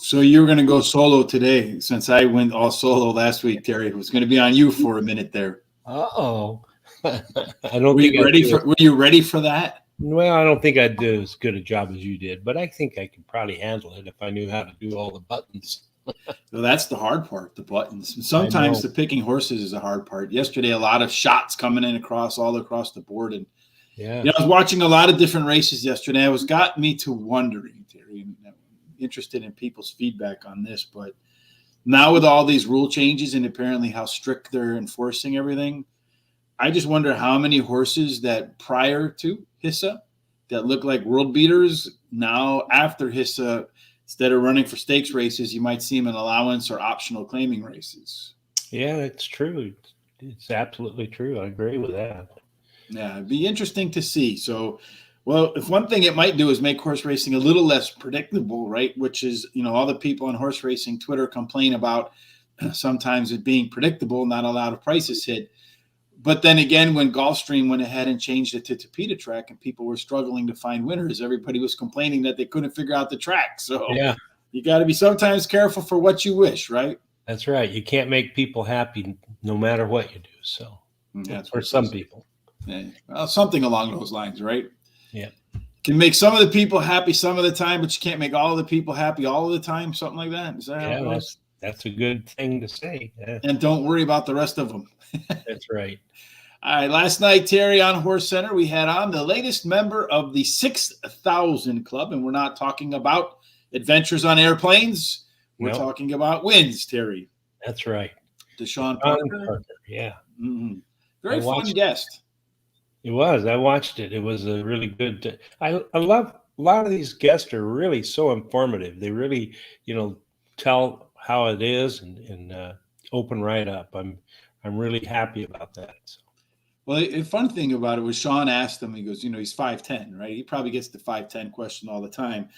So you're going to go solo today, since I went all solo last week, Terry. It was going to be on you for a minute there. Uh-oh. I don't Were think you ready for? Were you ready for that? Well, I don't think I'd do as good a job as you did, but I think I could probably handle it if I knew how to do all the buttons. So that's the hard part, the buttons. Sometimes the picking horses is the hard part. Yesterday, a lot of shots coming in all across the board, and yeah, I was watching a lot of different races yesterday. It got me to wondering, Terry, and I'm interested in people's feedback on this. But now with all these rule changes and apparently how strict they're enforcing everything, I just wonder how many horses that prior to HISA that look like world beaters now after HISA, instead of running for stakes races, you might see them in allowance or optional claiming races. Yeah, it's true. It's absolutely true. I agree with that. Yeah, it'd be interesting to see. So, well, if one thing it might do is make horse racing a little less predictable, right? Which is, all the people on horse racing Twitter complain about sometimes it being predictable, not a lot of prices hit. But then again, when Gulfstream went ahead and changed it to Tapeta track and people were struggling to find winners, everybody was complaining that they couldn't figure out the track. So yeah, you got to be sometimes careful for what you wish, right? That's right. You can't make people happy no matter what you do. So that's for some people. Yeah. Well, something along those lines, right? Yeah. Can make some of the people happy some of the time, but you can't make all of the people happy all of the time. Something like that. Is that how it goes? That's a good thing to say. Yeah. And don't worry about the rest of them. That's right. All right. Last night, Terry, on Horse Center, we had on the latest member of the 6,000 Club, and we're not talking about adventures on airplanes. We're talking about wins, Terry. That's right. Deshaun Parker. Yeah. Mm-hmm. Very fun guest. It was. I watched it. It was a really good. I love a lot of these guests are really so informative. They really, tell how it is and open right up. I'm really happy about that. So. Well, the fun thing about it was Sean asked him. He goes, he's 5'10", right? He probably gets the 5'10" question all the time.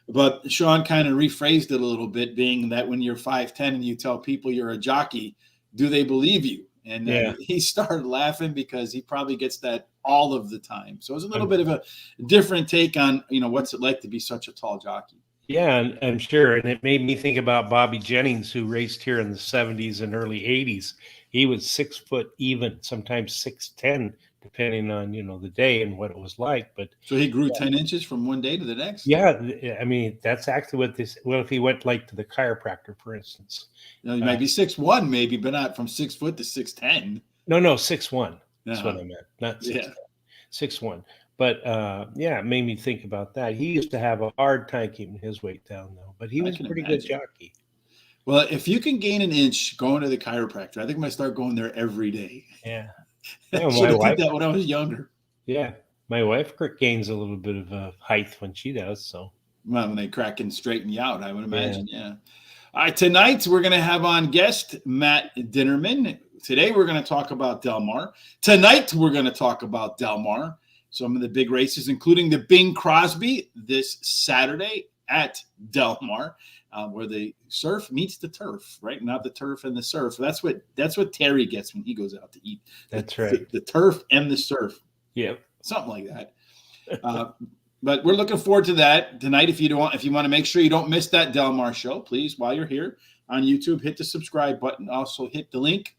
But Sean kind of rephrased it a little bit, being that when you're 5'10" and you tell people you're a jockey, do they believe you? And he started laughing because he probably gets that all of the time. So it was a little bit of a different take on, what's it like to be such a tall jockey. Yeah, I'm sure. And it made me think about Bobby Jennings, who raced here in the 70s and early 80s. He was 6 foot even, sometimes 6'10", depending on, the day and what it was like. But so he grew 10 inches from one day to the next? Yeah. I mean, that's actually what this, well, if he went like to the chiropractor, for instance. He might be 6'1", maybe, but not from 6 foot to 6'10". No, 6'1". That's what I meant. Not 6'10". 6'1". But it made me think about that. He used to have a hard time keeping his weight down, though. But he was a pretty good jockey. Well, if you can gain an inch going to the chiropractor, I think I'm going to start going there every day. Yeah. I should have did that when I was younger. Yeah. My wife gains a little bit of height when she does. So. Well, when they crack and straighten you out, I would imagine. Yeah. All right. Tonight, we're going to have on guest Matt Dinnerman. Today, we're going to talk about Del Mar. Tonight, we're going to talk about Del Mar. Some of the big races, including the Bing Crosby this Saturday at Del Mar. Where the surf meets the turf, right? Not the turf and the surf. That's what Terry gets when he goes out to eat. That's right. The turf and the surf. Yeah, something like that. But we're looking forward to that tonight. If you want to make sure you don't miss that Del Mar show, please, while you're here on YouTube, hit the subscribe button. Also, hit the link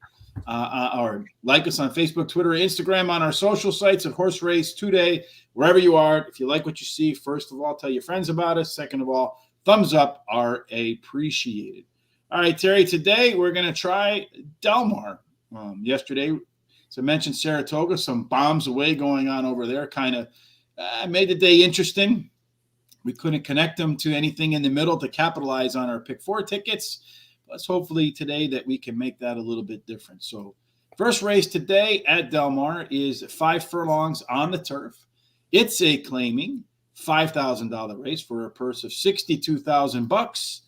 or like us on Facebook, Twitter, Instagram, on our social sites at Horse Race Today, wherever you are. If you like what you see, first of all, tell your friends about us. Second of all, thumbs up are appreciated. All right, Terry, today we're going to try Del Mar. Yesterday, as I mentioned, Saratoga, some bombs away going on over there, kind of made the day interesting. We couldn't connect them to anything in the middle to capitalize on our Pick 4 tickets. Let's hopefully today that we can make that a little bit different. So first race today at Del Mar is 5 furlongs on the turf. It's a claiming $5,000 race for a purse of $62,000.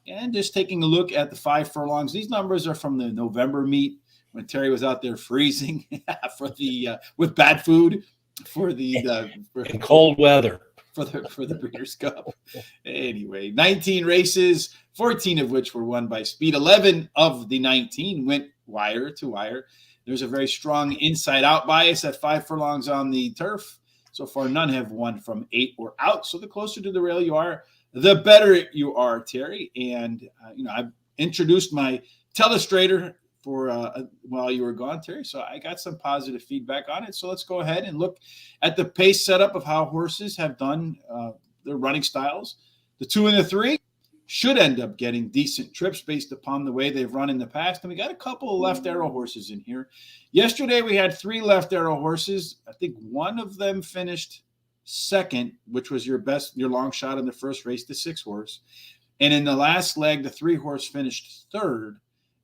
And just taking a look at the 5 furlongs, these numbers are from the November meet when Terry was out there freezing for the with bad food for the in cold weather for the Breeders' Cup. Anyway, 19 races, 14 of which were won by speed. 11 of the 19 went wire to wire. There's a very strong inside-out bias at 5 furlongs on the turf. So far, none have won from 8 or out. So the closer to the rail you are, the better you are, Terry. And, I've introduced my telestrator for while you were gone, Terry. So I got some positive feedback on it. So let's go ahead and look at the pace setup of how horses have done their running styles. The 2 and the 3 should end up getting decent trips based upon the way they've run in the past. And we got a couple of left arrow horses in here. Yesterday, we had 3 left arrow horses. I think one of them finished second, which was your long shot in the first race, the 6 horse. And in the last leg, the 3 horse finished third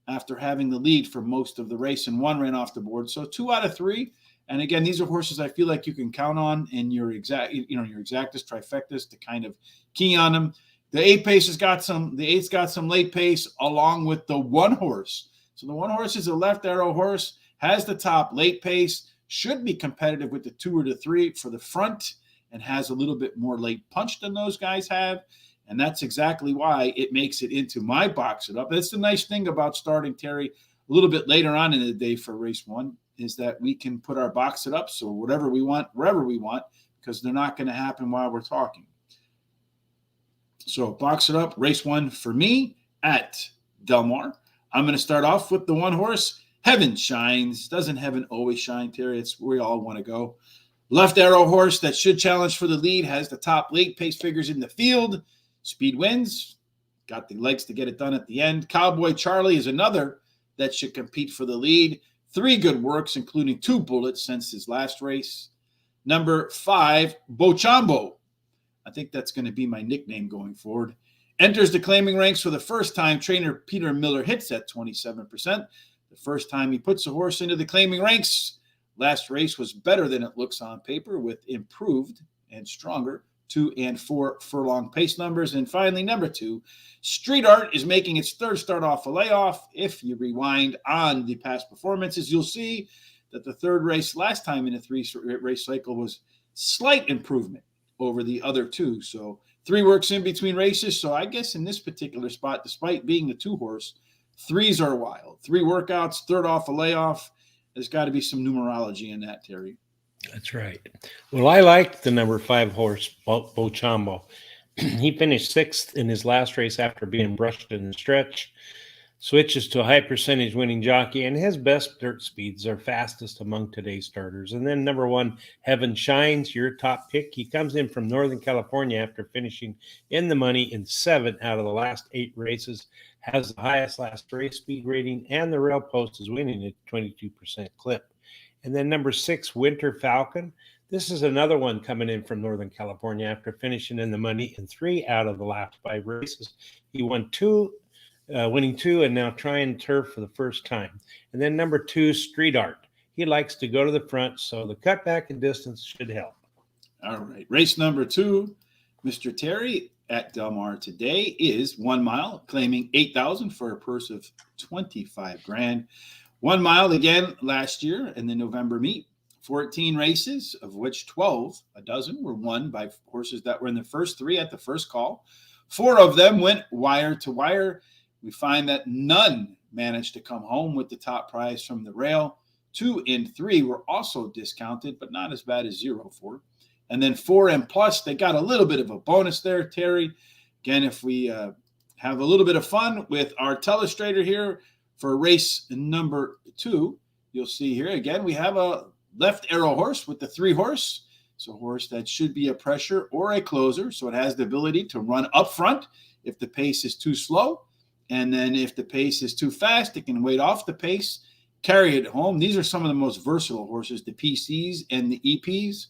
after having the lead for most of the race, and 1 ran off the board. So 2 out of 3. And again, these are horses I feel like you can count on in your exactus, trifectas to kind of key on them. The 8's got some late pace along with the 1 horse. So the 1 horse is a left arrow horse, has the top late pace, should be competitive with the 2 or the 3 for the front, and has a little bit more late punch than those guys have. And that's exactly why it makes it into my box it up. That's the nice thing about starting, Terry, a little bit later on in the day for race 1, is that we can put our box it up. So whatever we want, wherever we want, because they're not going to happen while we're talking. So box it up, race 1 for me at Del Mar. I'm going to start off with the 1 horse, Heaven Shines. Doesn't heaven always shine, Terry? It's where we all want to go. Left arrow horse that should challenge for the lead, has the top late pace figures in the field. Speed wins. Got the legs to get it done at the end. Cowboy Charlie is another that should compete for the lead. 3 good works, including 2 bullets since his last race. Number 5, Bochambo. I think that's going to be my nickname going forward. Enters the claiming ranks for the first time. Trainer Peter Miller hits at 27%. The first time he puts a horse into the claiming ranks. Last race was better than it looks on paper, with improved and stronger 2 and 4 furlong pace numbers. And finally, number 2, Street Art is making its 3rd start off a layoff. If you rewind on the past performances, you'll see that the 3rd race last time in a 3-race cycle was slight improvement over the other 2. So 3 works in between races. So I guess in this particular spot, despite being the 2 horse, 3s are wild. 3 workouts, 3rd off a layoff. There's got to be some numerology in that, Terry. That's right. Well, I like the number 5 horse, Bochambo. He finished 6th in his last race after being brushed in the stretch. Switches to a high percentage winning jockey, and his best dirt speeds are fastest among today's starters. And then number 1, Heaven Shines, your top pick. He comes in from Northern California after finishing in the money in 7 out of the last 8 races. Has the highest last race speed rating, and the rail post is winning at 22% clip. And then number 6, Winter Falcon. This is another one coming in from Northern California after finishing in the money in 3 out of the last 5 races. He won 2, winning 2, and now trying turf for the first time. And then number 2, Street Art. He likes to go to the front, so the cutback in distance should help. All right. Race number 2, Mr. Terry at Del Mar today is 1 mile, claiming $8,000 for a purse of $25,000. 1 mile again last year in the November meet. 14 races, of which 12, a dozen, were won by horses that were in the first 3 at the first call. 4 of them went wire to wire. We find that none managed to come home with the top prize from the rail. 2 and 3 were also discounted, but not as bad as 0 for. And then 4 and plus, they got a little bit of a bonus there, Terry. Again, if we have a little bit of fun with our telestrator here for race number 2, you'll see here, again, we have a left arrow horse with the 3 horse. So a horse that should be a pressure or a closer. So it has the ability to run up front if the pace is too slow. And then if the pace is too fast, it can wait off the pace, carry it home. These are some of the most versatile horses, the PCs and the EPs.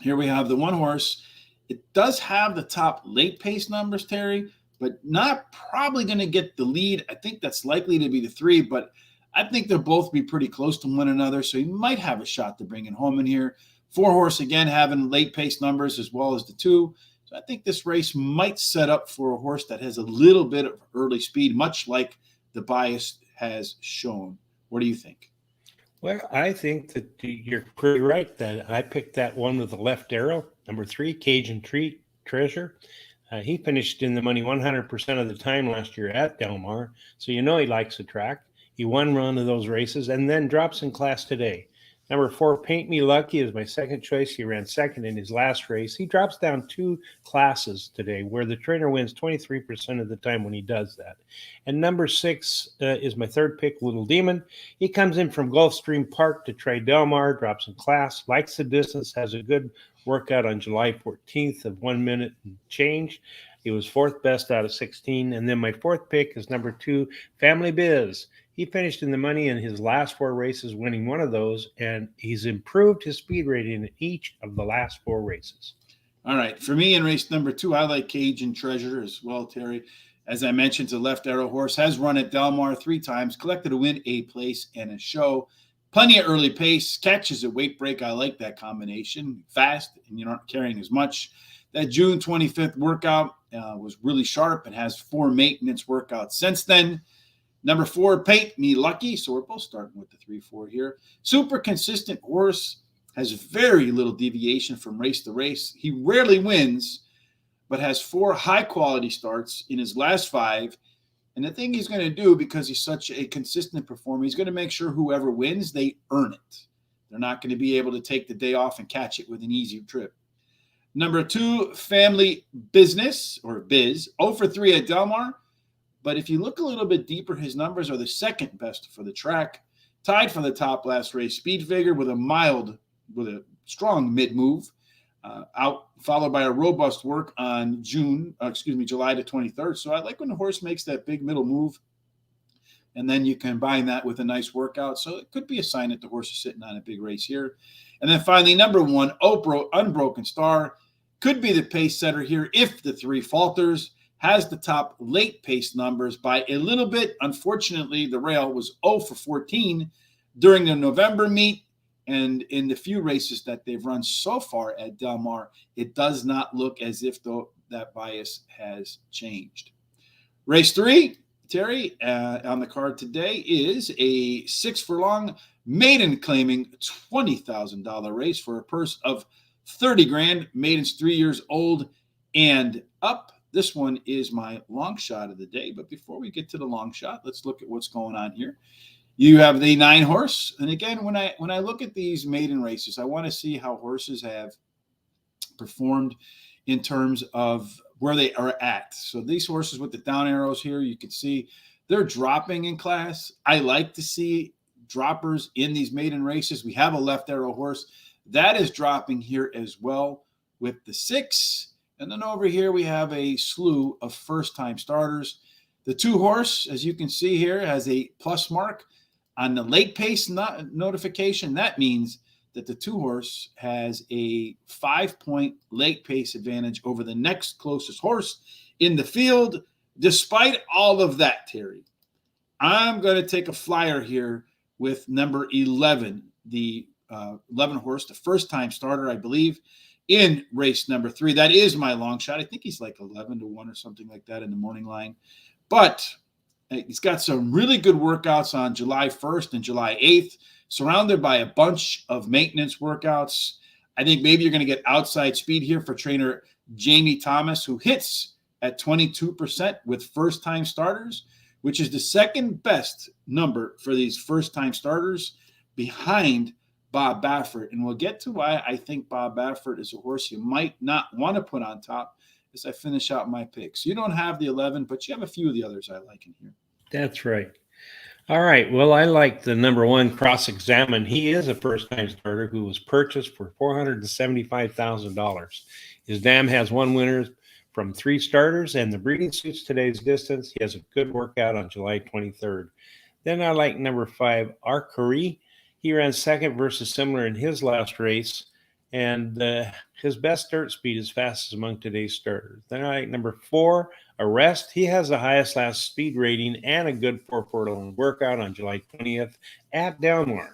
Here we have the 1 horse. It does have the top late pace numbers, Terry, but not probably going to get the lead. I think that's likely to be the 3, but I think they'll both be pretty close to one another, so you might have a shot to bring it home in here. 4 horse, again, having late pace numbers as well as the 2. So I think this race might set up for a horse that has a little bit of early speed, much like the bias has shown. What do you think? Well, I think that you're pretty right that I picked that one with the left arrow, number 3, Cajun Treasure. He finished in the money 100% of the time last year at Del Mar, so you know he likes the track. He won one of those races and then drops in class today. Number 4, Paint Me Lucky, is my second choice. He ran second in his last race. He drops down 2 classes today, where the trainer wins 23% of the time when he does that. And number 6 is my third pick, Little Demon. He comes in from Gulfstream Park to try Del Mar, drops in class, likes the distance, has a good workout on July 14th of 1 minute and change. He was fourth best out of 16. And then my fourth pick is number 2, Family Biz. He finished in the money in his last 4 races, winning one of those, and he's improved his speed rating in each of the last 4 races. All right. For me in race number 2, I like Cajun Treasure as well, Terry. As I mentioned, the left arrow horse has run at Del Mar 3 times, collected a win, a place, and a show. Plenty of early pace, catches a weight break. I like that combination. Fast, and you're not carrying as much. That June 25th workout was really sharp and has 4 maintenance workouts since then. Number 4, Paint Me Lucky. So we're both starting with the 3-4 here. Super consistent horse, has very little deviation from race to race. He rarely wins, but has 4 high-quality starts in his last 5. And the thing he's going to do, because he's such a consistent performer, he's going to make sure whoever wins, they earn it. They're not going to be able to take the day off and catch it with an easy trip. Number 2, Family Business, or Biz, 0 for 3 at Del Mar. But if you look a little bit deeper, his numbers are the second best for the track. Tied for the top last race, Speed Figure with a strong mid-move. Out followed by a robust work on July the 23rd. So I like when the horse makes that big middle move, and then you combine that with a nice workout. So it could be a sign that the horse is sitting on a big race here. And then finally, number 1, Unbroken Star, could be the pace setter here if the 3 falters. Has the top late pace numbers by a little bit. Unfortunately, the rail was 0 for 14 during the November meet. And in the few races that they've run so far at Del Mar, it does not look as if that bias has changed. Race 3, Terry, on the card today is a 6 furlong maiden claiming $20,000 race for a purse of $30,000. Maiden's 3 years old and up. This one is my long shot of the day. But before we get to the long shot, let's look at what's going on here. You have the 9 horse. And again, when I look at these maiden races, I want to see how horses have performed in terms of where they are at. So these horses with the down arrows here, you can see they're dropping in class. I like to see droppers in these maiden races. We have a left arrow horse that is dropping here as well with the 6. And then over here, we have a slew of first-time starters. The 2 horse, as you can see here, has a plus mark on the late pace notification. That means that the 2 horse has a 5-point late pace advantage over the next closest horse in the field. Despite all of that, Terry, I'm going to take a flyer here with number 11, the 11 horse, the first-time starter, I believe, in race number 3. That is my long shot. I think he's like 11 to 1 or something like that in the morning line. But he's got some really good workouts on July 1st and July 8th, surrounded by a bunch of maintenance workouts. I think maybe you're going to get outside speed here for trainer Jamie Thomas, who hits at 22% with first-time starters, which is the second best number for these first-time starters behind Bob Baffert. And we'll get to why I think Bob Baffert is a horse you might not want to put on top as I finish out my picks. You don't have the 11, but you have a few of the others I like in here. That's right. All right. Well, I like the number 1, Cross Examine. He is a first-time starter who was purchased for $475,000. His dam has 1 winner from 3 starters, and the breeding suits today's distance. He has a good workout on July 23rd. Then I like number 5, Archery. He ran second versus similar in his last race, and his best dirt speed is fastest among today's starters. Then I like number 4, Arrest. He has the highest last speed rating and a good 4 furlong workout on July 20th at Del Mar.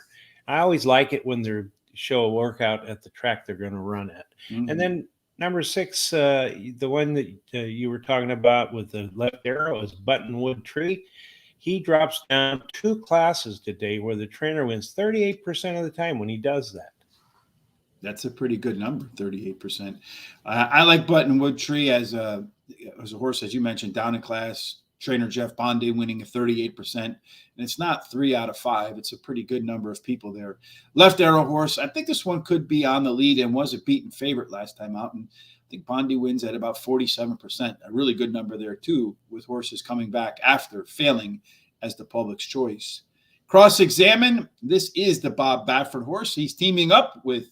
I always like it when they show a workout at the track they're going to run at. Mm-hmm. And then number 6, the one that you were talking about with the left arrow is Buttonwood Tree. He drops down 2 classes today where the trainer wins 38% of the time when he does that. That's a pretty good number, 38%. I like Buttonwood Tree as a horse, as you mentioned, down in class, trainer Jeff Bondy winning at 38%. And it's not 3 out of 5. It's a pretty good number of people there. Left Arrow horse, I think this one could be on the lead and was a beaten favorite last time out. And I think Bondy wins at about 47%. A really good number there, too, with horses coming back after failing as the public's choice. Cross-examine, this is the Bob Baffert horse. He's teaming up with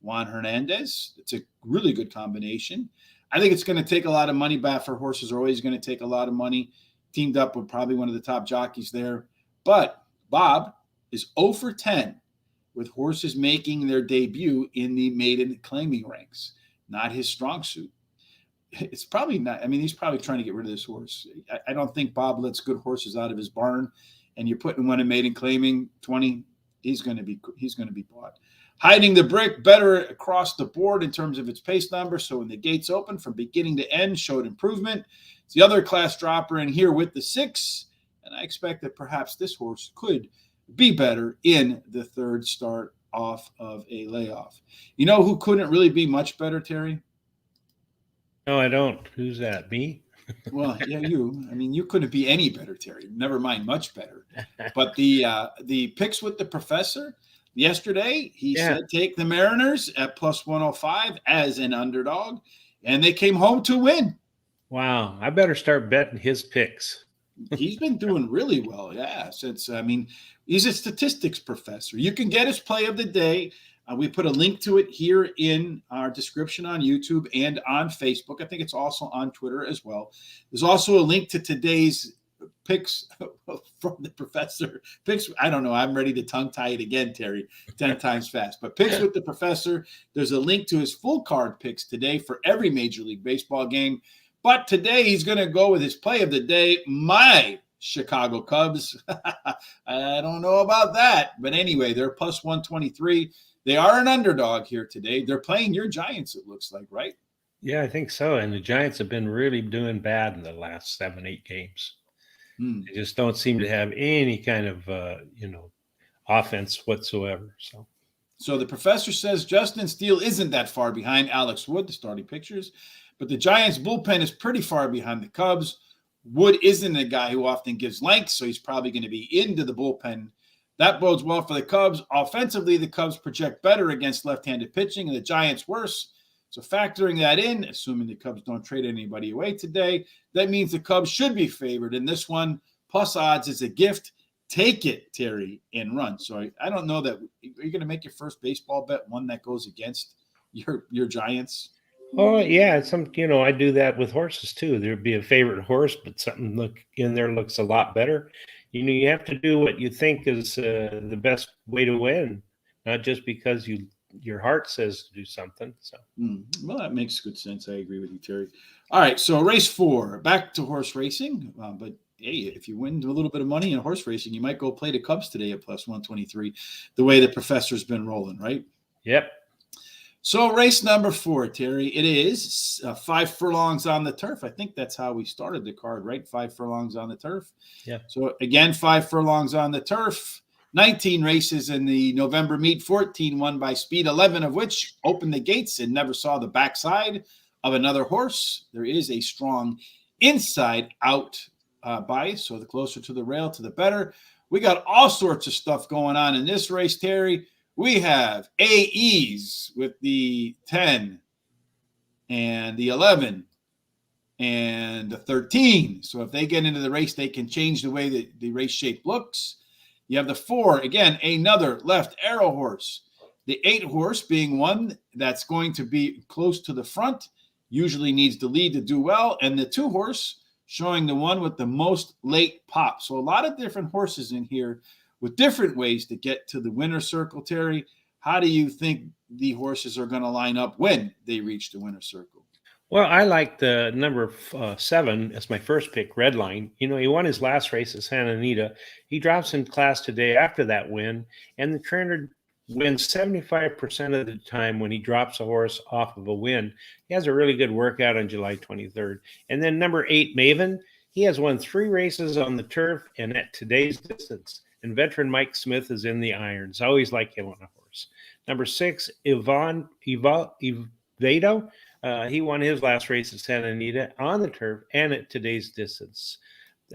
Juan Hernandez. It's a really good combination. I think it's going to take a lot of money. Baffert horses are always going to take a lot of money. Teamed up with probably one of the top jockeys there. But Bob is 0 for 10 with horses making their debut in the maiden claiming ranks. Not his strong suit. It's probably not. I mean, he's probably trying to get rid of this horse. I don't think Bob lets good horses out of his barn. And you're putting one in maiden claiming 20, he's going to be bought. Hiding the Brick, better across the board in terms of its pace number. So when the gates open from beginning to end, showed improvement. It's the other class dropper in here with the 6. And I expect that perhaps this horse could be better in the third start off of a layoff. You know who couldn't really be much better, Terry? No, I don't. Who's that? Me? Well, yeah, you. I mean, you couldn't be any better, Terry. Never mind much better. But the picks with the professor yesterday, he said take the Mariners at plus 105 as an underdog, and they came home to win. Wow, I better start betting his picks. He's been doing really well, he's a statistics professor. You can get his play of the day. We put a link to it here in our description on YouTube and on Facebook. I think it's also on Twitter as well. There's also a link to today's picks from the professor. Picks, I don't know. I'm ready to tongue tie it again, Terry, 10 times fast. But picks with the professor. There's a link to his full card picks today for every Major League Baseball game. But today he's going to go with his play of the day, my Chicago Cubs. I don't know about that. But anyway, they're plus 123. They are an underdog here today. They're playing your Giants, it looks like, right? Yeah, I think so. And the Giants have been really doing bad in the last 7-8 games. They just don't seem to have any kind of, offense whatsoever. So the professor says Justin Steele isn't that far behind Alex Wood, the starting pitchers, but the Giants bullpen is pretty far behind the Cubs. Wood isn't a guy who often gives length, so he's probably going to be into the bullpen. That bodes well for the Cubs. Offensively, the Cubs project better against left-handed pitching and the Giants worse. So factoring that in, assuming the Cubs don't trade anybody away today, that means the Cubs should be favored in this one. Plus odds is a gift. Take it, Terry, and run. So I don't know that. Are you going to make your first baseball bet one that goes against your Giants? Oh, yeah. I do that with horses too. There'd be a favorite horse, but something looks a lot better. You have to do what you think is the best way to win, not just because your heart says to do something. So, well, that makes good sense. I agree with you, Terry. All right, so race 4, back to horse racing. But hey, if you win a little bit of money in horse racing, you might go play the Cubs today at plus 123. The way the professor's been rolling, right? Yep. So race number 4, Terry, it is 5 furlongs on the turf. I think that's how we started the card, right? 5 furlongs on the turf. Yeah. So again, 5 furlongs on the turf. 19 races in the November meet, 14 won by speed, 11 of which opened the gates and never saw the backside of another horse. There is a strong inside out bias, so the closer to the rail, to the better. We got all sorts of stuff going on in this race, Terry. We have AEs with the 10 and the 11 and the 13. So if they get into the race, they can change the way that the race shape looks. You have the 4, again, another left arrow horse. The 8 horse being one that's going to be close to the front, usually needs the lead to do well. And the 2 horse showing the one with the most late pop. So a lot of different horses in here with different ways to get to the winner's circle, Terry. How do you think the horses are going to line up when they reach the winner's circle? Well, I like the number 7 as my first pick, Redline. He won his last race at Santa Anita. He drops in class today after that win, and the trainer wins 75% of the time when he drops a horse off of a win. He has a really good workout on July 23rd. And then number 8, Maven. He has won 3 races on the turf and at today's distance. And veteran Mike Smith is in the irons. I always like him on a horse. Number 6, Ivado. He won his last race at Santa Anita on the turf and at today's distance.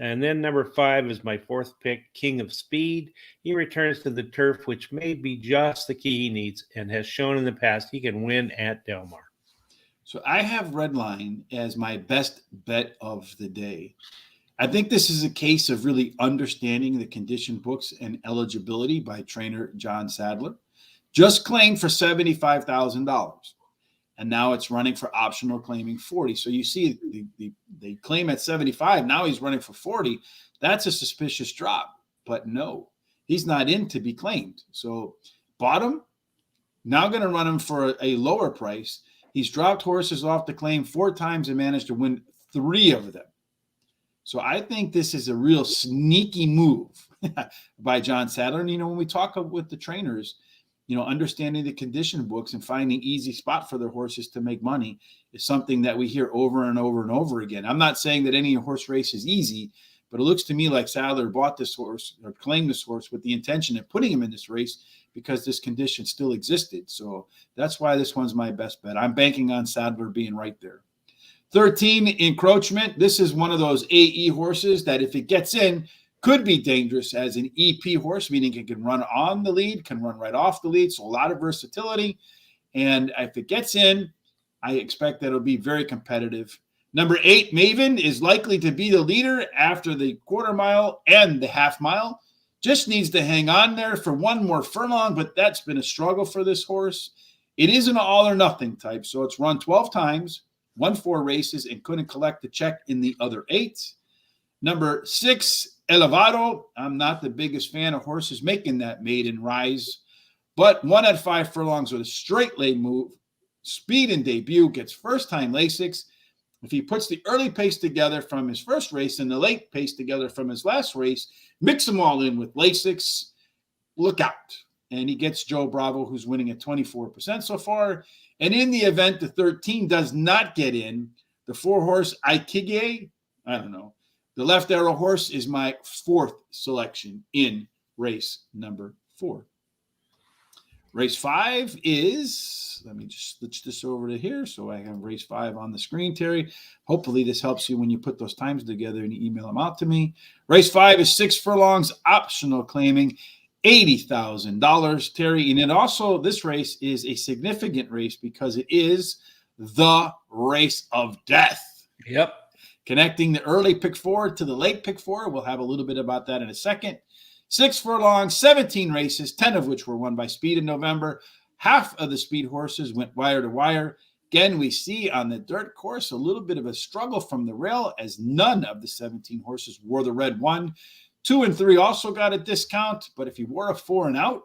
And then number 5 is my 4th pick, King of Speed. He returns to the turf, which may be just the key he needs, and has shown in the past he can win at Del Mar. So I have Redline as my best bet of the day. I think this is a case of really understanding the condition books and eligibility by trainer John Sadler. Just claimed for $75,000. And now it's running for optional claiming 40. So you see they claim at 75. Now he's running for 40. That's a suspicious drop. But no, he's not in to be claimed. So bottom, now going to run him for a lower price. He's dropped horses off the claim 4 times and managed to win 3 of them. So I think this is a real sneaky move by John Sadler. And, when we talk with the trainers, understanding the condition books and finding easy spot for their horses to make money is something that we hear over and over and over again. I'm not saying that any horse race is easy, but it looks to me like Sadler bought this horse or claimed this horse with the intention of putting him in this race because this condition still existed. So that's why this one's my best bet. I'm banking on Sadler being right there. 13, Encroachment. This is one of those AE horses that if it gets in, could be dangerous as an EP horse, meaning it can run on the lead, can run right off the lead. So a lot of versatility. And if it gets in, I expect that it'll be very competitive. Number 8, Maven, is likely to be the leader after the quarter mile and the half mile. Just needs to hang on there for one more furlong, but that's been a struggle for this horse. It is an all or nothing type. So it's run 12 times, won 4 races, and couldn't collect the check in the other 8. Number 6, Elevado. I'm not the biggest fan of horses making that maiden rise, but 1 at 5 furlongs with a straight leg move, speed and debut, gets first-time Lasix. If he puts the early pace together from his first race and the late pace together from his last race, mix them all in with Lasix, look out. And he gets Joe Bravo, who's winning at 24% so far. And in the event the 13 does not get in, the 4-horse Aikige, I don't know, the left arrow horse is my 4th selection in race number 4. Race 5 is, let me just switch this over to here so I have race 5 on the screen, Terry. Hopefully this helps you when you put those times together and you email them out to me. Race 5 is 6 furlongs, optional claiming $80,000, Terry. And it also, this race is a significant race because it is the race of death. Yep. Connecting the early pick 4 to the late pick 4. We'll have a little bit about that in a second. 6 furlongs, 17 races, 10 of which were won by Speed in November. Half of the Speed horses went wire to wire. Again, we see on the dirt course a little bit of a struggle from the rail as none of the 17 horses wore the red 1. 2 and 3 also got a discount, but if you wore a 4 and out,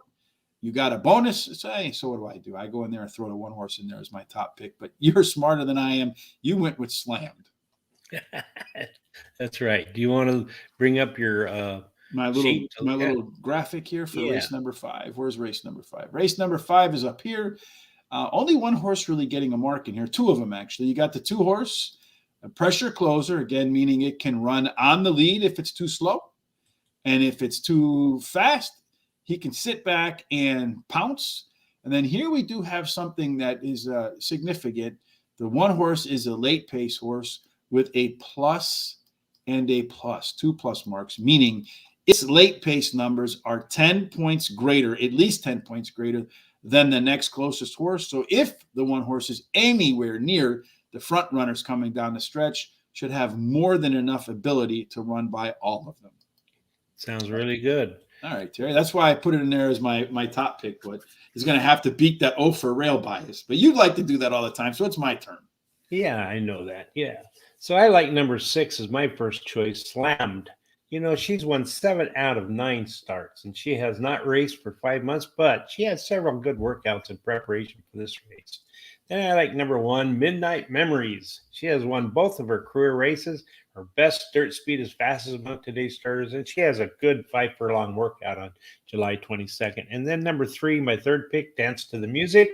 you got a bonus. So what do? I go in there and throw the 1 horse in there as my top pick, but you're smarter than I am. You went with Slammed. That's right. Do you want to bring up your my little graphic here for race number 5? Where's race number 5? Race number 5 is up here. Only 1 horse really getting a mark in here. 2 of them, actually. You got the 2-horse, a pressure closer, again, meaning it can run on the lead if it's too slow. And if it's too fast, he can sit back and pounce. And then here we do have something that is significant. The 1 horse is a late pace horse with a plus and a plus, 2 plus marks, meaning its late pace numbers are 10 points greater, at least 10 points greater than the next closest horse. So if the 1 horse is anywhere near the front runners coming down the stretch, should have more than enough ability to run by all of them. Sounds really good. All right, Terry. That's why I put it in there as my top pick, but he's going to have to beat that O for rail bias. But you'd like to do that all the time, so it's my turn. Yeah, I know that. Yeah. So I like number 6 as my first choice, Slammed. She's won 7 out of 9 starts, and she has not raced for 5 months, but she had several good workouts in preparation for this race. Then I like number 1, Midnight Memories. She has won both of her career races. Her best dirt speed is fastest among today's starters, and she has a good 5 furlong workout on July 22nd. And then number 3, my third pick, Dance to the Music.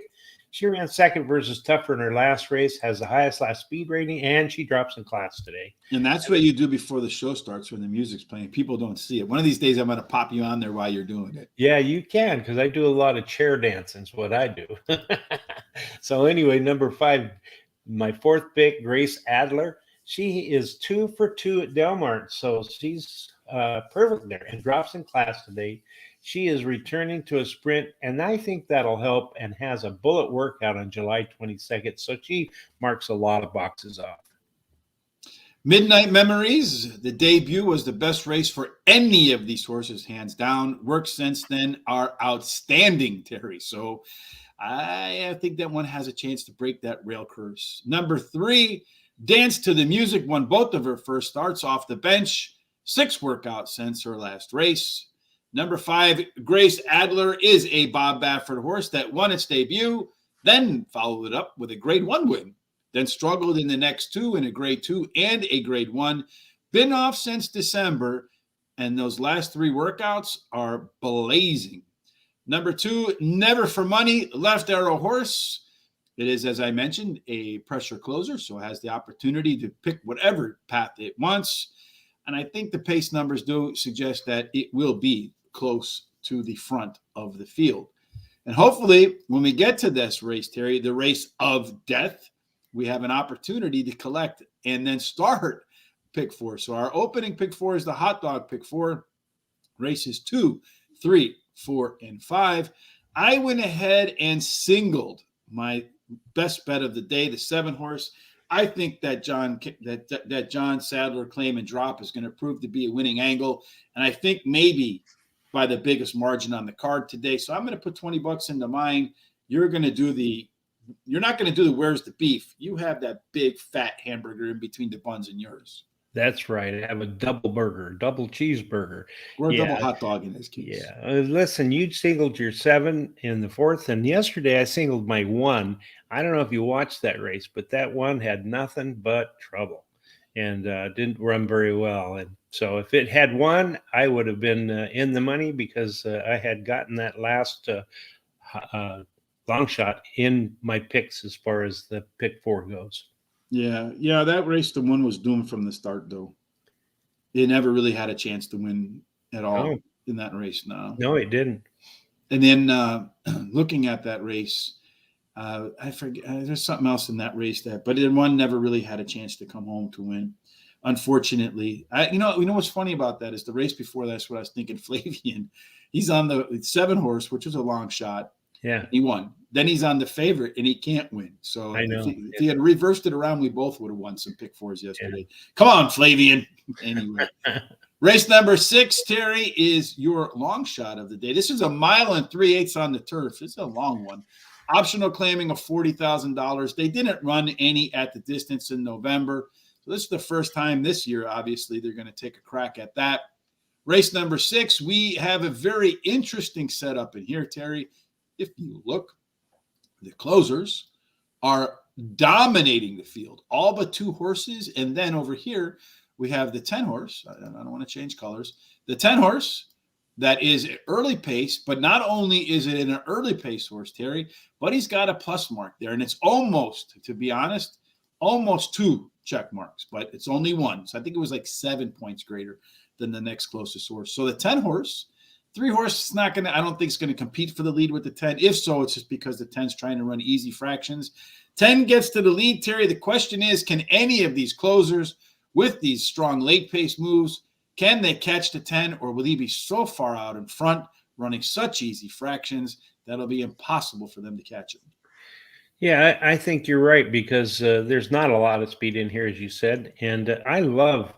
She ran second versus Tougher in her last race, has the highest last speed rating, and she drops in class today. And that's what you do before the show starts when the music's playing. People don't see it. One of these days, I'm going to pop you on there while you're doing it. Yeah, you can, because I do a lot of chair dancing is what I do. So anyway, number 5, my 4th pick, Grace Adler. She is 2 for 2 at Del Mar, so she's perfect there and drops in class today. She is returning to a sprint, and I think that'll help and has a bullet workout on July 22nd, so she marks a lot of boxes off. Midnight Memories, the debut was the best race for any of these horses, hands down. Work since then are outstanding, Terry. So I think that one has a chance to break that rail curse. Number 3, Dance to the Music, won both of her first starts off the bench. 6 workouts since her last race. Number 5, Grace Adler is a Bob Baffert horse that won its debut, then followed it up with a Grade 1 win. Then struggled in the next 2 in a Grade 2 and a Grade 1. Been off since December, and those last 3 workouts are blazing. Number 2, Never for Money, Left Arrow horse. It is, as I mentioned, a pressure closer, so it has the opportunity to pick whatever path it wants. And I think the pace numbers do suggest that it will be close to the front of the field. And hopefully, when we get to this race, Terry, the race of death, we have an opportunity to collect and then start pick 4. So our opening pick 4 is the hot dog pick 4. Races 2, 3, 4, and 5. I went ahead and singled my best bet of the day, the 7 horse. I think that John Sadler claim and drop is going to prove to be a winning angle, and I think maybe by the biggest margin on the card today. So I'm going to put $20 into mine. You're not going to do the where's the beef. You have that big fat hamburger in between the buns and yours. That's right. I have a double burger, double cheeseburger. Or a double hot dog in this case. Yeah. Listen, you singled your 7 in the 4th, and yesterday I singled my 1. I don't know if you watched that race, but that one had nothing but trouble and didn't run very well. And so if it had won, I would have been in the money because I had gotten that last long shot in my picks as far as the pick 4 goes. Yeah, that race, the one was doomed from the start, though. It never really had a chance to win at all in that race. No, it didn't. And then looking at that race, I forget. There's something else in that race but then one never really had a chance to come home to win. Unfortunately, you know what's funny about that is the race before that's what I was thinking. Flavian, he's on the 7 horse, which was a long shot. Yeah, he won. Then he's on the favorite, and he can't win. So I know. If he had reversed it around, we both would have won some pick 4s yesterday. Yeah. Come on, Flavian. Anyway, race number 6, Terry, is your long shot of the day. This is a 1 3/8 on the turf. It's a long one. Optional claiming of $40,000. They didn't run any at the distance in November. So this is the first time this year, obviously, they're going to take a crack at that. Race number 6, we have a very interesting setup in here, Terry. If you look, the closers are dominating the field, all but 2 horses. And then over here, we have the 10 horse. I don't want to change colors. The 10 horse that is early pace, but not only is it an early pace horse, Terry, but he's got a plus mark there. And it's almost, to be honest, almost 2 check marks, but it's only 1. So I think it was like 7 points greater than the next closest horse. So the 10 horse, 3 horse is I don't think it's going to compete for the lead with the 10. If so, it's just because the 10's trying to run easy fractions. 10 gets to the lead, Terry. The question is, can any of these closers with these strong late pace moves, can they catch the 10, or will he be so far out in front running such easy fractions that it'll be impossible for them to catch him? Yeah, I think you're right because there's not a lot of speed in here, as you said. And I love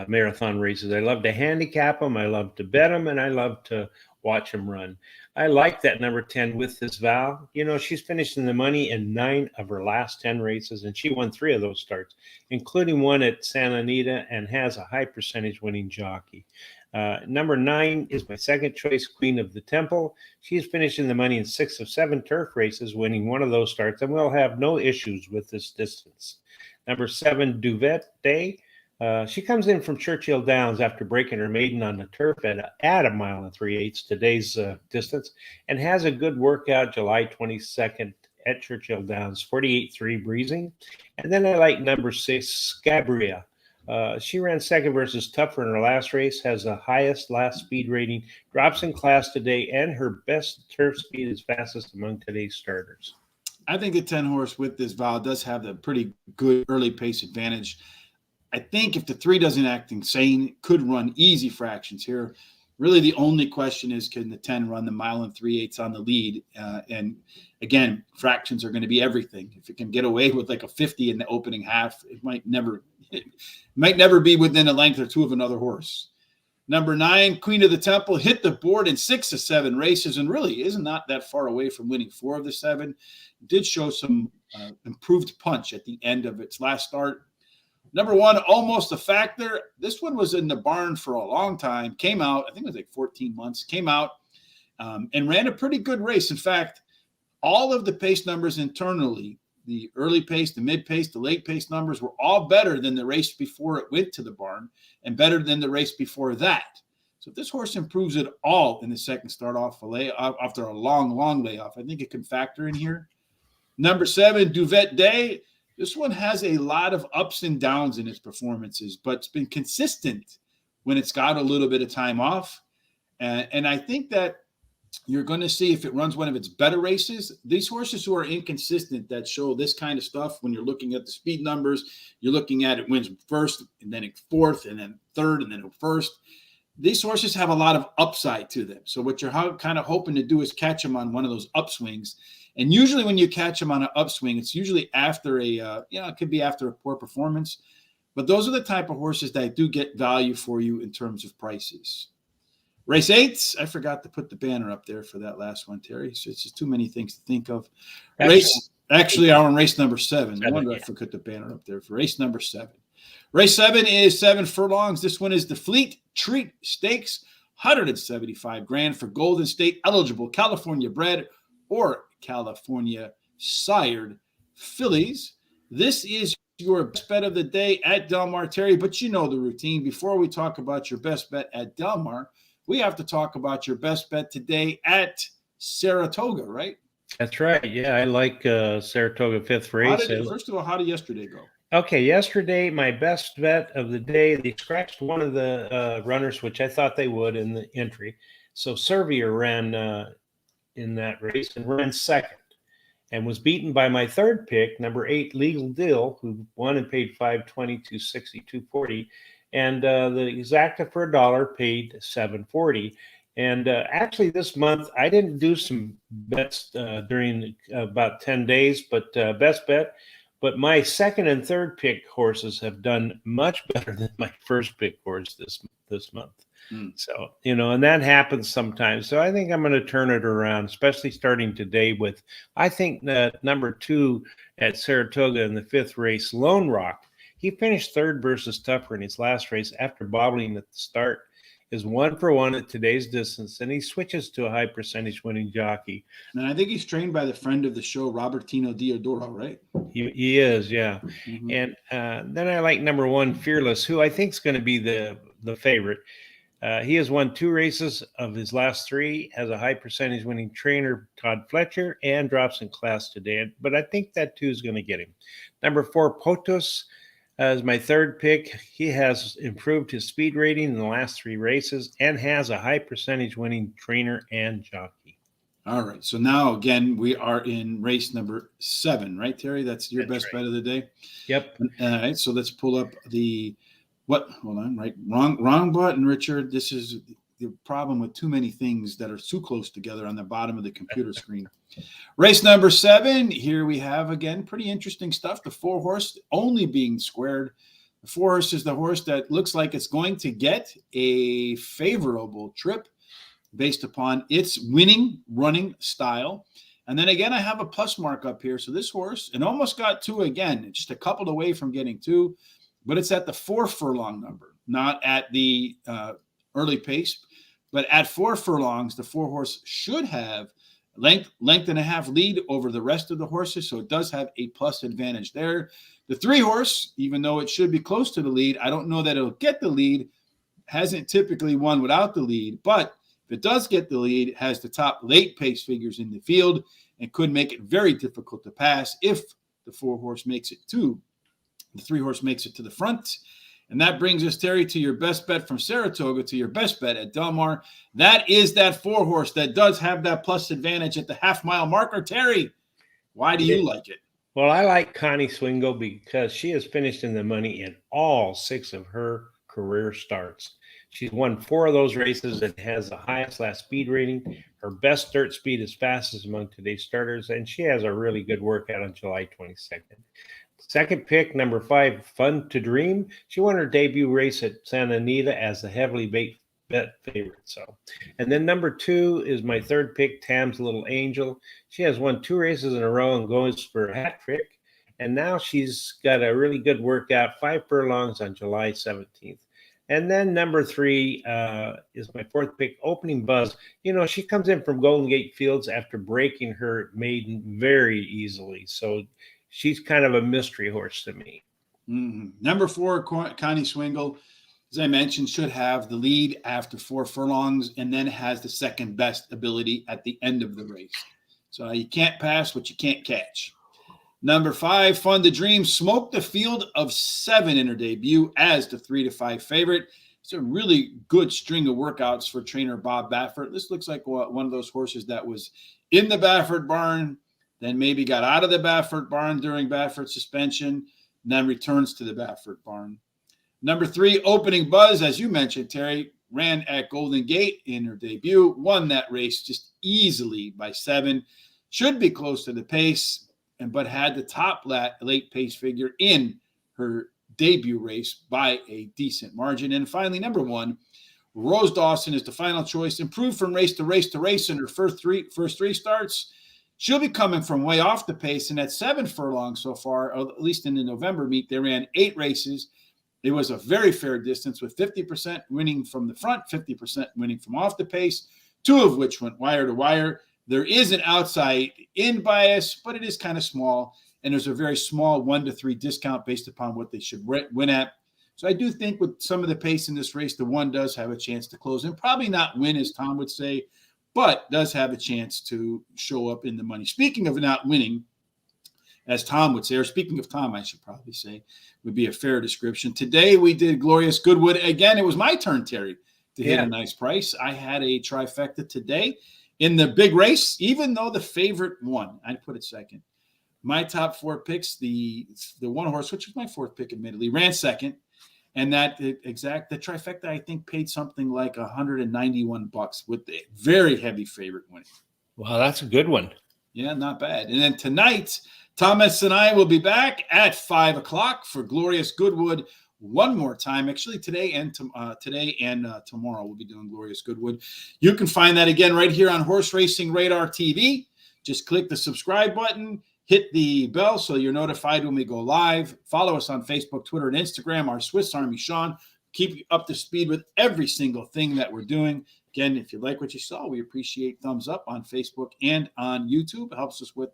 marathon races. I love to handicap them. I love to bet them, and I love to watch them run. I like that number 10 with this Val. You know, she's finished in the money in 9 of her last 10 races, and she won 3 of those starts, including one at Santa Anita, and has a high percentage winning jockey. Number 9 is my second choice, Queen of the Temple. She's finished in the money in 6 of 7 turf races, winning 1 of those starts, and will have no issues with this distance. Number 7, Duvet Day. She comes in from Churchill Downs after breaking her maiden on the turf at a 1 3/8, today's distance, and has a good workout July 22nd at Churchill Downs, 48.3 breezing. And then I like number 6, Scabria. She ran second versus Tougher in her last race, has the highest last speed rating, drops in class today, and her best turf speed is fastest among today's starters. I think the 10 horse with this Val does have the pretty good early pace advantage. I think if the 3 doesn't act insane, it could run easy fractions here. Really, the only question is, can the 10 run the 1 3/8 on the lead? And again, fractions are going to be everything. If it can get away with like a 50 in the opening half, it might never be within a length or two of another horse. Number 9, Queen of the Temple, hit the board in 6 of 7 races and really is not that far away from winning 4 of the 7. Did show some improved punch at the end of its last start. Number 1, Almost a Factor. This one was in the barn for a long time. Came out, I think it was like 14 months. Came out and ran a pretty good race. In fact, all of the pace numbers internally, the early pace, the mid pace, the late pace numbers were all better than the race before it went to the barn and better than the race before that. So if this horse improves at all in the second start off after a long layoff, I think it can factor in here. Number 7, Duvet Day. This one has a lot of ups and downs in its performances, but it's been consistent when it's got a little bit of time off. And I think that you're going to see if it runs one of its better races, these horses who are inconsistent that show this kind of stuff, when you're looking at the speed numbers, you're looking at it wins first and then fourth and then third and then first. These horses have a lot of upside to them. So what you're kind of hoping to do is catch them on one of those upswings. And usually when you catch them on an upswing, it's usually after it could be after a poor performance. But those are the type of horses that do get value for you in terms of prices. Race 8, I forgot to put the banner up there for that last one, Terry. So it's just too many things to think of. Actually, I'm on race number 7. I wonder if I put the banner up there for race number 7. Race 7 is 7 furlongs. This one is the Fleet Treat Stakes, $175,000 for Golden State eligible California bred or California sired fillies. This is your best bet of the day at Del Mar, Terry, but you know the routine. Before we talk about your best bet at Del Mar, we have to talk about your best bet today at Saratoga, right? That's right. Yeah, I like Saratoga 5th race. First of all, how did yesterday go? Okay, yesterday, my best bet of the day, they scratched one of the runners, which I thought they would in the entry. So Servier ran in that race and ran second and was beaten by my third pick, number 8, Legal Deal, who won and paid $5.20 to $62.40. And the exacta for $1 paid $7.40. And actually this month, I didn't do some bets during about 10 days, but best bet. But my second and third pick horses have done much better than my first pick horse this month. So, and that happens sometimes. So I think I'm going to turn it around, especially starting today with, I think that number 2 at Saratoga in the 5th race, Lone Rock. He finished third versus Tougher in his last race after bobbling at the start. Is 1 for 1 at today's distance, and he switches to a high percentage winning jockey. And I think he's trained by the friend of the show, Robertino Diodoro, right? He is, yeah. Mm-hmm. And then I like number 1, Fearless, who I think is going to be the favorite. He has won 2 races of his last 3, has a high percentage winning trainer, Todd Fletcher, and drops in class today. But I think that 2 is going to get him. Number 4, Potos. As my third pick, he has improved his speed rating in the last 3 races and has a high percentage winning trainer and jockey. All right. So now, again, we are in race number 7, right, Terry? That's your best bet of the day? Yep. All right. So let's pull up hold on, right? Wrong button, Richard. This is the problem with too many things that are too close together on the bottom of the computer screen. Race number 7. Here we have, again, pretty interesting stuff. The 4 horse only being squared. The 4 horse is the horse that looks like it's going to get a favorable trip based upon its winning running style. And then again, I have a plus mark up here. So this horse, it almost got 2 again, just a couple away from getting 2, but it's at the 4 furlong number, not at the early pace. But at 4 furlongs, the 4 horse should have length and a half lead over the rest of the horses. So it does have a plus advantage there. The 3 horse, even though it should be close to the lead, I don't know that it'll get the lead. Hasn't typically won without the lead. But if it does get the lead, it has the top late pace figures in the field and could make it very difficult to pass if the 4 horse makes it to the 3 horse makes it to the front. And that brings us, Terry, to your best bet from Saratoga, to your best bet at Del Mar. That is that 4 horse that does have that plus advantage at the half-mile marker. Terry, why do you like it? Well, I like Connie Swingle because she has finished in the money in all 6 of her career starts. She's won 4 of those races and has the highest last speed rating. Her best dirt speed is fastest among today's starters, and she has a really good workout on July 22nd. Second pick, number 5, Fun to Dream. She won her debut race at Santa Anita as the heavily bet favorite. And then number 2 is my third pick, Tam's Little Angel. She has won 2 races in a row and goes for a hat trick. And now she's got a really good workout, 5 furlongs on July 17th. And then number 3 is my fourth pick, Opening Buzz. She comes in from Golden Gate Fields after breaking her maiden very easily. So she's kind of a mystery horse to me. Number 4, Connie Swingle, as I mentioned, should have the lead after 4 furlongs and then has the second best ability at the end of the race. So you can't pass what you can't catch. Number 5, Fun to Dream, smoked the field of 7 in her debut as the 3-5 favorite. It's a really good string of workouts for trainer Bob Baffert. This looks like one of those horses that was in the Baffert barn, then maybe got out of the Baffert barn during Baffert's suspension, and then returns to the Baffert barn. Number 3, Opening Buzz, as you mentioned, Terry, ran at Golden Gate in her debut, won that race just easily by 7, should be close to the pace, but had the top late pace figure in her debut race by a decent margin. And finally, number 1, Rose Dawson is the final choice, improved from race to race to race in her first three starts. She'll be coming from way off the pace, and at 7 furlongs so far, or at least in the November meet, they ran 8 races. It was a very fair distance with 50% winning from the front, 50% winning from off the pace, 2 of which went wire to wire. There is an outside in bias, but it is kind of small, and there's a very small 1-3 discount based upon what they should win at. So I do think with some of the pace in this race, the 1 does have a chance to close and probably not win, as Tom would say, but does have a chance to show up in the money. Speaking of not winning, as Tom would say, or speaking of Tom, I should probably say, would be a fair description. Today we did Glorious Goodwood. Again, it was my turn, Terry, to hit a nice price. I had a trifecta today in the big race, even though the favorite won. I'd put it second. My top 4 picks, the 1 horse, which was my 4th pick, admittedly, ran second. And the trifecta, I think, paid something like $191 with the very heavy favorite winning. Wow, that's a good one. Yeah, not bad. And then tonight, Thomas and I will be back at 5 o'clock for Glorious Goodwood one more time. Actually, today and tomorrow we'll be doing Glorious Goodwood. You can find that again right here on Horse Racing Radar TV. Just click the subscribe button, hit the bell so you're notified when we go live. Follow us on Facebook, Twitter, and Instagram. Our Swiss Army Sean. Keep you up to speed with every single thing that we're doing. Again, if you like what you saw, we appreciate thumbs up on Facebook and on YouTube. It helps us with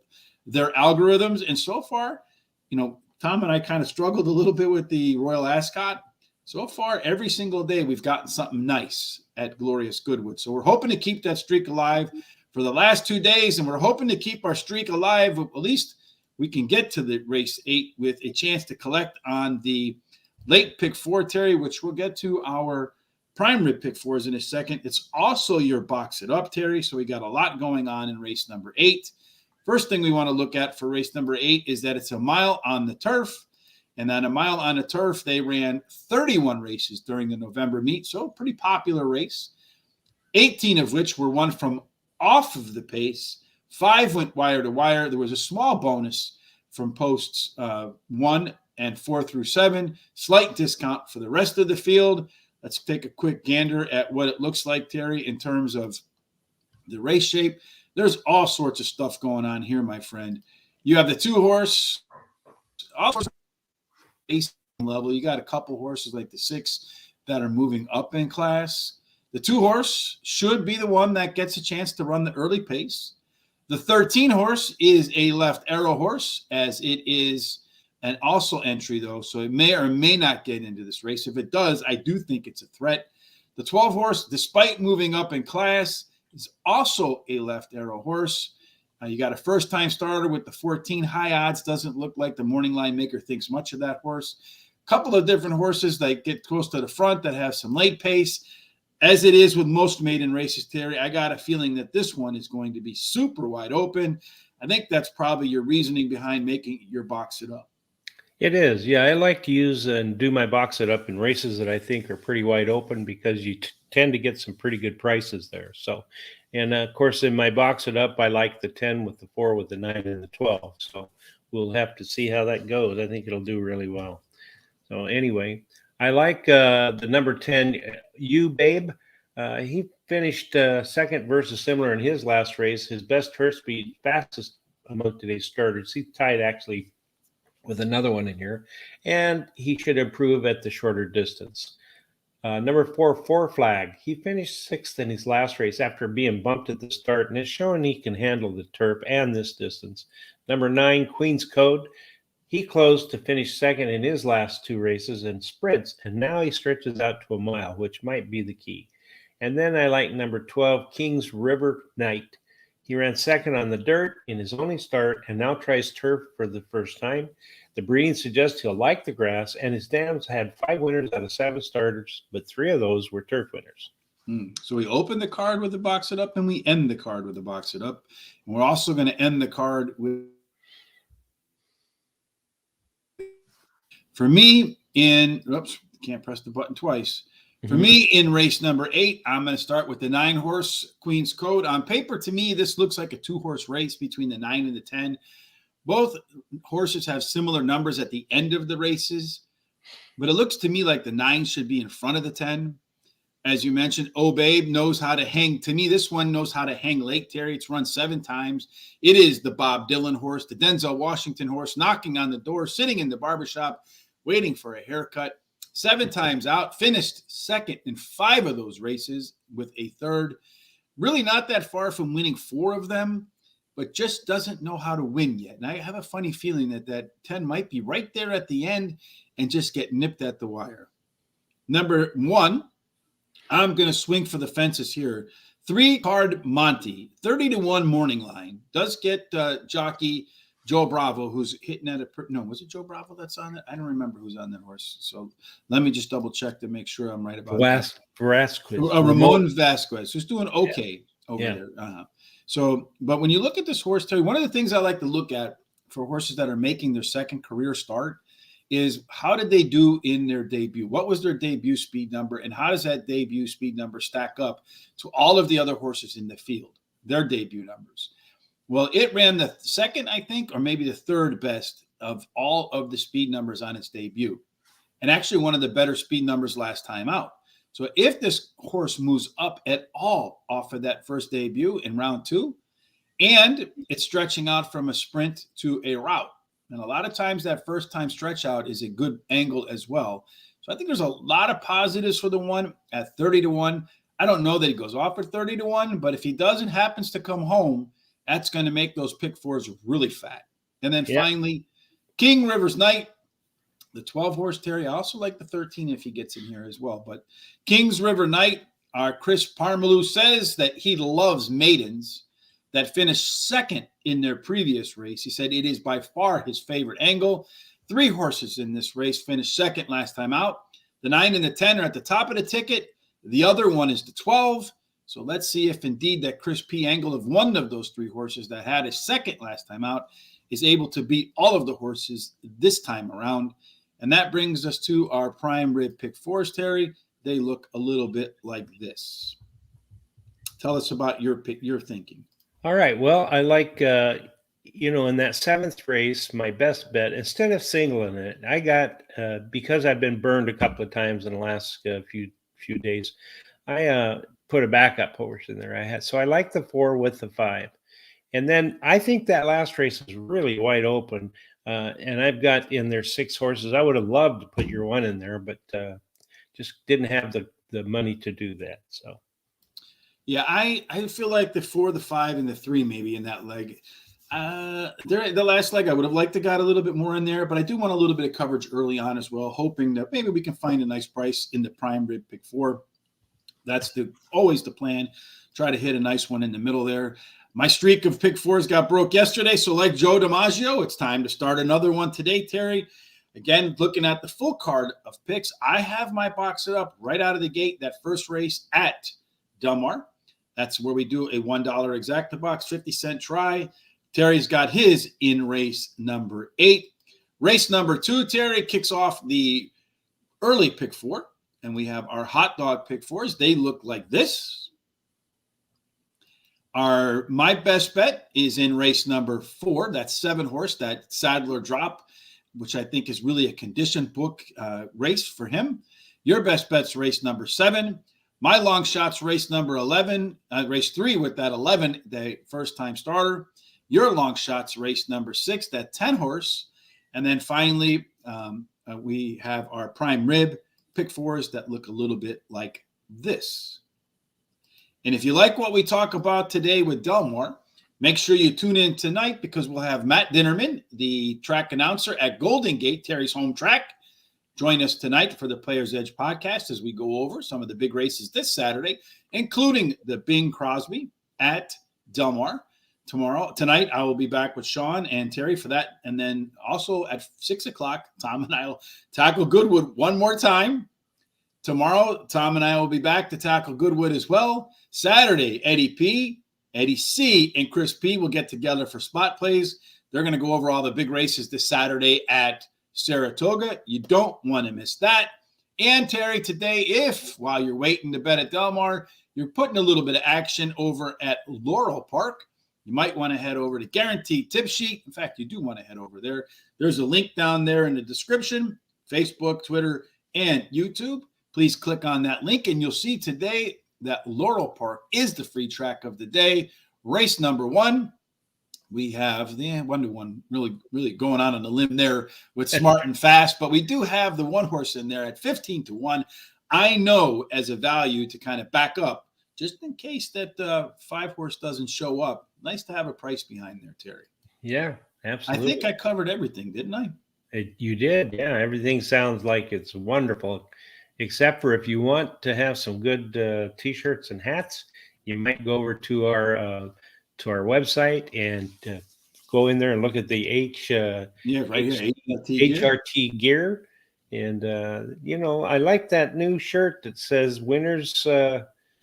their algorithms. And so far, Tom and I kind of struggled a little bit with the Royal Ascot. So far, every single day, we've gotten something nice at Glorious Goodwood. So we're hoping to keep that streak alive for the last 2 days, and we're hoping to keep our streak alive. At least we can get to the race 8 with a chance to collect on the late pick 4, Terry, which we'll get to our prime rib pick 4s in a second. It's also your box it up, Terry. So we got a lot going on in race number 8. First thing we want to look at for race number 8 is that it's a mile on the turf. And on a mile on the turf, they ran 31 races during the November meet. So pretty popular race, 18 of which were won from off of the pace. 5 went wire to wire. There was a small bonus from posts 1 and 4 through 7. Slight discount for the rest of the field. Let's take a quick gander at what it looks like, Terry, in terms of the race shape. There's all sorts of stuff going on here, my friend. You have the 2 horse, level. You got a couple horses like the 6 that are moving up in class. The 2 horse should be the one that gets a chance to run the early pace. The 13 horse is a left arrow horse, as it is an also entry, though, so it may or may not get into this race. If it does, I do think it's a threat. The 12 horse, despite moving up in class, is also a left arrow horse. You got a first-time starter with the 14 high odds. Doesn't look like the morning line maker thinks much of that horse. A couple of different horses that get close to the front that have some late pace. As it is with most maiden races, Terry, I got a feeling that this one is going to be super wide open. I think that's probably your reasoning behind making your box it up. It is. Yeah, I like to use and do my box it up in races that I think are pretty wide open because you tend to get some pretty good prices there. So, and of course, in my box it up, I like the 10 with the 4 with the 9 and the 12. So we'll have to see how that goes. I think it'll do really well. So anyway, I like the number 10, You Babe. He finished second versus similar in his last race. His best turf speed, fastest among today's starters. He tied actually with another one in here, and he should improve at the shorter distance. Number 4, Four Flag. He finished sixth in his last race after being bumped at the start, and it's showing he can handle the turf and this distance. Number 9, Queen's Code. He closed to finish second in his last 2 races in sprints, and now he stretches out to a mile, which might be the key. And then I like number 12, King's River Knight. He ran second on the dirt in his only start and now tries turf for the first time. The breeding suggests he'll like the grass, and his dams had 5 winners out of 7 starters, but 3 of those were turf winners. So we open the card with the box it up, and we end the card with the box it up. And we're also going to end the card with, for me, can't press the button twice. For me, in race number 8, I'm going to start with the 9-horse Queen's Code. On paper, to me, this looks like a 2-horse race between the 9 and the 10. Both horses have similar numbers at the end of the races, but it looks to me like the 9 should be in front of the 10. As you mentioned, Oh Babe knows how to hang. To me, this one knows how to hang late, Terry. It's run 7 times. It is the Bob Dylan horse, the Denzel Washington horse, knocking on the door, sitting in the barbershop, waiting for a haircut. 7 times out, finished second in 5 of those races with a third. Really not that far from winning 4 of them, but just doesn't know how to win yet. And I have a funny feeling that 10 might be right there at the end and just get nipped at the wire. Number 1, I'm going to swing for the fences here. 3-card Monty, 30-1 morning line. Does get jockey Joe Bravo, who's hitting at was it Joe Bravo that's on it? I don't remember who's on that horse. So let me just double check to make sure I'm right about that. Ramon Vasquez, who's doing okay over there. So, but when you look at this horse, Terry, one of the things I like to look at for horses that are making their second career start is how did they do in their debut? What was their debut speed number? And how does that debut speed number stack up to all of the other horses in the field, their debut numbers? Well, it ran the second, I think, or maybe the third best of all of the speed numbers on its debut. And actually one of the better speed numbers last time out. So if this horse moves up at all off of that first debut in round 2, and it's stretching out from a sprint to a route, and a lot of times that first time stretch out is a good angle as well. So I think there's a lot of positives for the one at 30-1. I don't know that he goes off at 30-1, but if he doesn't happens to come home, that's going to make those pick 4s really fat. And then finally, King Rivers Knight, the 12-horse Terry. I also like the 13 if he gets in here as well. But King's River Knight, our Chris Parmalu says that he loves maidens that finished second in their previous race. He said it is by far his favorite angle. 3 horses in this race finished second last time out. The 9 and the 10 are at the top of the ticket. The other one is the 12. So let's see if indeed that Chris P. angle of one of those 3 horses that had a second last time out is able to beat all of the horses this time around. And that brings us to our prime rib pick 4s, Terry. They look a little bit like this. Tell us about your pick, your thinking. All right. Well, I like, in that 7th race, my best bet, instead of singling it, I got, because I've been burned a couple of times in the last few days, I put a backup horse in there. So I like the 4 with the 5. And then I think that last race is really wide open. And I've got in there 6 horses. I would have loved to put your 1 in there, but just didn't have the money to do that. So. Yeah, I feel like the 4, the 5, and the 3 maybe in that leg. The last leg, I would have liked to got a little bit more in there, but I do want a little bit of coverage early on as well, hoping that maybe we can find a nice price in the prime rib pick 4. That's always the plan. Try to hit a nice one in the middle there. My streak of pick 4s got broke yesterday, so like Joe DiMaggio, it's time to start another one today, Terry. Again, looking at the full card of picks, I have my box it up right out of the gate, that first race at Del Mar. That's where we do a $1 exacta box, 50-cent try. Terry's got his in race number 8. Race number 2, Terry, kicks off the early pick 4. And we have our hot dog pick 4s. They look like this. My best bet is in race number 4. That's 7 horse, that Sadler drop, which I think is really a condition book race for him. Your best bet's race number 7. My long shot's race number 11, race 3 with that 11, the first time starter. Your long shot's race number 6, that 10 horse. And then finally, we have our prime rib pick 4s that look a little bit like this. And if you like what we talk about today with Delmar, make sure you tune in tonight because we'll have Matt Dinnerman, the track announcer at Golden Gate, Terry's home track. Join us tonight for the Players Edge podcast as we go over some of the big races this Saturday, including the Bing Crosby at Delmar. Tonight, I will be back with Sean and Terry for that. And then also at 6 o'clock, Tom and I will tackle Goodwood one more time. Tomorrow, Tom and I will be back to tackle Goodwood as well. Saturday, Eddie P, Eddie C, and Chris P will get together for spot plays. They're going to go over all the big races this Saturday at Saratoga. You don't want to miss that. And Terry, today, if while you're waiting to bet at Delmar, you're putting a little bit of action over at Laurel Park, you might want to head over to Guaranteed Tip Sheet. In fact, you do want to head over there. There's a link down there in the description, Facebook, Twitter, and YouTube. Please click on that link, and you'll see today that Laurel Park is the free track of the day. Race number 1. We have the 1-1 really going on a limb there with Smart and Fast, but we do have the 1 horse in there at 15-1. I know as a value to kind of back up, just in case that 5 horse doesn't show up. Nice to have a price behind there, Terry. Yeah, absolutely. I think I covered everything, didn't I? You did. Yeah, everything sounds like it's wonderful, except for if you want to have some good T-shirts and hats, you might go over to our website and go in there and look at the HRT gear. And, I like that new shirt that says winners.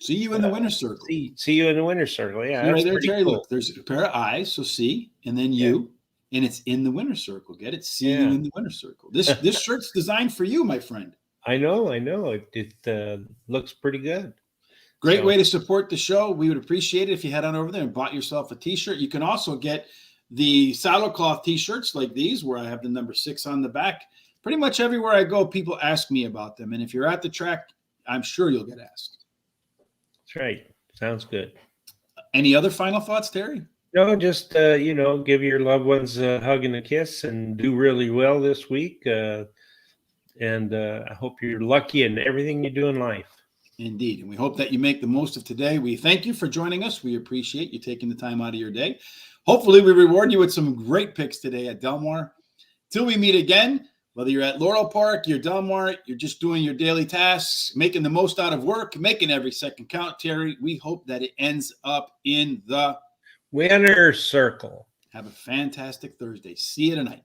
See you in the winner's circle. See you in the winner's circle. Yeah. See right there, Terry. Cool. Look, there's a pair of eyes. So see, and then you, and it's in the winner's circle. Get it? See you in the winner's circle. This shirt's designed for you, my friend. I know. It looks pretty good. Great way to support the show. We would appreciate it if you head on over there and bought yourself a T-shirt. You can also get the saddlecloth T-shirts like these, where I have the number 6 on the back. Pretty much everywhere I go, people ask me about them. And if you're at the track, I'm sure you'll get asked. That's right. Sounds good. Any other final thoughts, Terry? No, just, give your loved ones a hug and a kiss and do really well this week. And I hope you're lucky in everything you do in life. Indeed. And we hope that you make the most of today. We thank you for joining us. We appreciate you taking the time out of your day. Hopefully we reward you with some great picks today at Delmar. Till we meet again, whether you're at Laurel Park, you're Delmar, you're just doing your daily tasks, making the most out of work, making every second count, Terry, we hope that it ends up in the winner's circle. Have a fantastic Thursday. See you tonight.